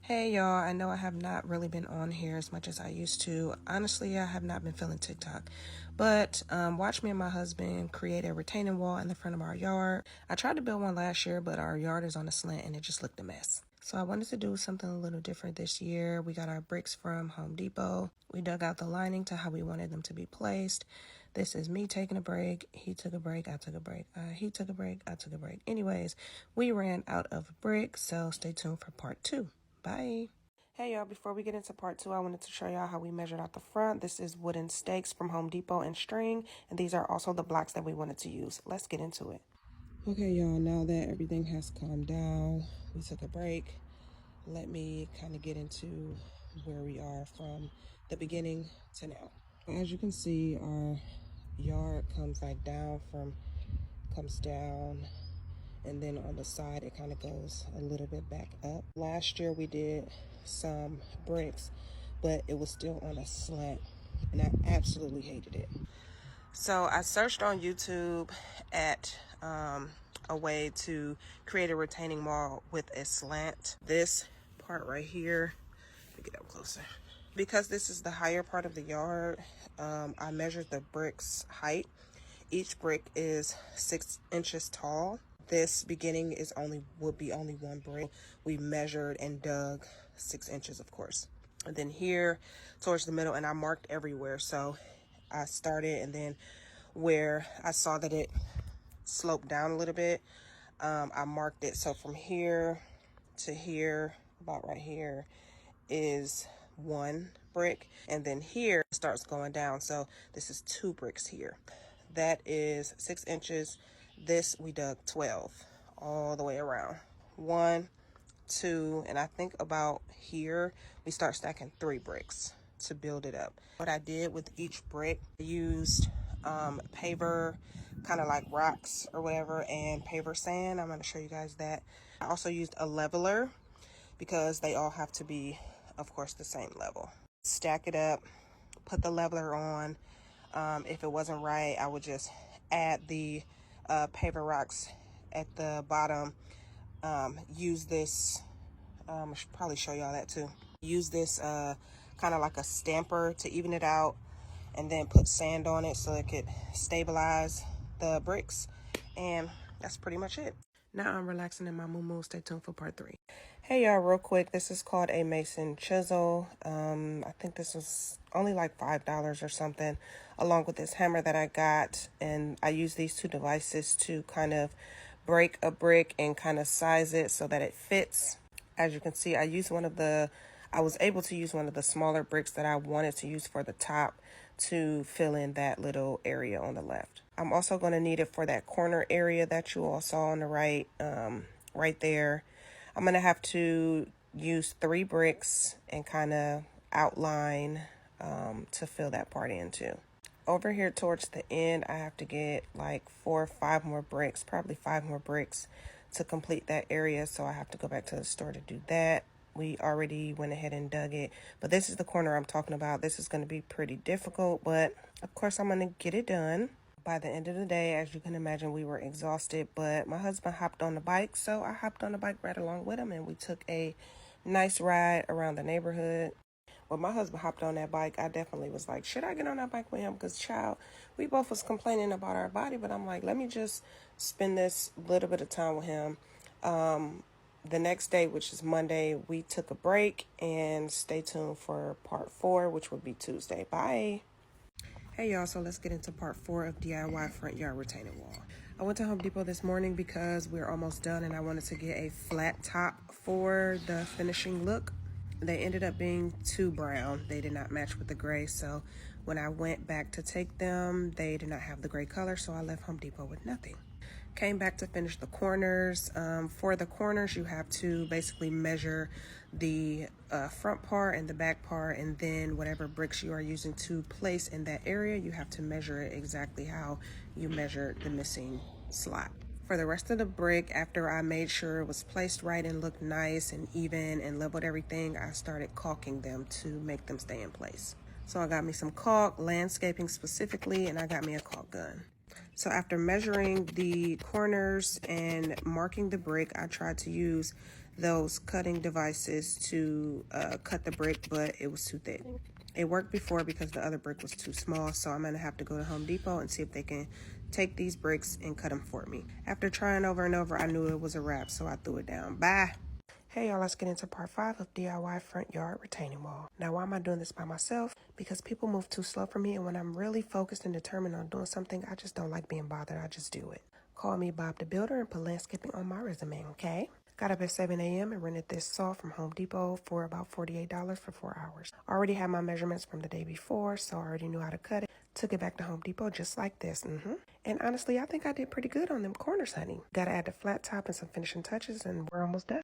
Hey y'all, I know I have not really been on here as much as I used to. Honestly, I have not been feeling TikTok. But watch me and my husband create a retaining wall in the front of our yard. I tried to build one last year, but our yard is on a slant and it just looked a mess. So I wanted to do something a little different this year. We got our bricks from Home Depot. We dug out the lining to how we wanted them to be placed. This is me taking a break. He took a break. I took a break. He took a break. I took a break. Anyways, we ran out of bricks, so stay tuned for part 2. Bye. Hey y'all, before we get into part 2, I wanted to show y'all how we measured out the front. This is wooden stakes from Home Depot and string, and these are also the blocks that we wanted to use. Let's get into it. Okay y'all, now that everything has calmed down, we took a break. Let me kind of get into where we are from the beginning to now. As you can see, our yard comes down, and then on the side it kind of goes a little bit back up. Last year we did some bricks, but it was still on a slant, and I absolutely hated it. So I searched on YouTube at a way to create a retaining wall with a slant. This part right here, let me get up closer. Because this is the higher part of the yard, I measured the bricks height. Each brick is 6 inches tall. This beginning would be only one brick. We measured and dug 6 inches, of course. And then here towards the middle, and I marked everywhere. So I started, and then where I saw that it sloped down a little bit, I marked it. So from here to here, about right here, is 1 brick, and then here it starts going down. So this is 2 bricks here. That is 6 inches. This we dug 12 all the way around. 1, 2, and I think about here we start stacking 3 bricks to build it up. What I did with each brick, I used paver, kind of like rocks or whatever, and paver sand. I'm going to show you guys that. I also used a leveler because they all have to be, of course, the same level. Stack it up, put the leveler on. If it wasn't right, I would just add the paver rocks at the bottom. Use this, I should probably show y'all that too. Use this kind of like a stamper to even it out, and then put sand on it so it could stabilize the bricks. And that's pretty much it. Now I'm relaxing in my moo-moo. Stay tuned for part 3. Hey y'all, real quick, this is called a Mason chisel. I think this was only like $5 or something, along with this hammer that I got. And I use these 2 devices to kind of break a brick and kind of size it so that it fits. As you can see, I was able to use one of the smaller bricks that I wanted to use for the top to fill in that little area on the left. I'm also going to need it for that corner area that you all saw on the right, right there. I'm going to have to use 3 bricks and kind of outline to fill that part in too. Over here towards the end, I have to get like 4 or 5 more bricks, probably 5 more bricks to complete that area. So I have to go back to the store to do that. We already went ahead and dug it, but this is the corner I'm talking about. This is going to be pretty difficult, but of course I'm going to get it done. By the end of the day, as you can imagine, we were exhausted, but my husband hopped on the bike, so I hopped on the bike right along with him, and we took a nice ride around the neighborhood. When my husband hopped on that bike, I definitely was like, should I get on that bike with him? Because, child, we both was complaining about our body, but I'm like, let me just spend this little bit of time with him. The next day, which is Monday, we took a break, and stay tuned for part 4, which will be Tuesday. Bye. Hey y'all, so let's get into part 4 of DIY front yard retaining wall. I went to Home Depot this morning because we're almost done and I wanted to get a flat top for the finishing look. They ended up being too brown. They did not match with the gray, so when I went back to take them, they did not have the gray color, so I left Home Depot with nothing. Came back to finish the corners. For the corners, you have to basically measure the front part and the back part, and then whatever bricks you are using to place in that area, you have to measure it exactly how you measured the missing slot. For the rest of the brick, after I made sure it was placed right and looked nice and even and leveled everything, I started caulking them to make them stay in place. So I got me some caulk, landscaping specifically, and I got me a caulk gun. So after measuring the corners and marking the brick, I tried to use those cutting devices to cut the brick, but it was too thick. It worked before because the other brick was too small, so I'm gonna have to go to Home Depot and see if they can take these bricks and cut them for me. After trying over and over, I knew it was a wrap, so I threw it down. Bye. Hey y'all, let's get into part 5 of DIY front yard retaining wall. Now, why am I doing this by myself? Because people move too slow for me, and when I'm really focused and determined on doing something, I just don't like being bothered. I just do it. Call me Bob the Builder and put landscaping on my resume, okay? Got up at 7 a.m. and rented this saw from Home Depot for about $48 for 4 hours. I already had my measurements from the day before, so I already knew how to cut it. Took it back to Home Depot just like this. And honestly, I think I did pretty good on them corners, honey. Gotta add the flat top and some finishing touches, and we're almost done.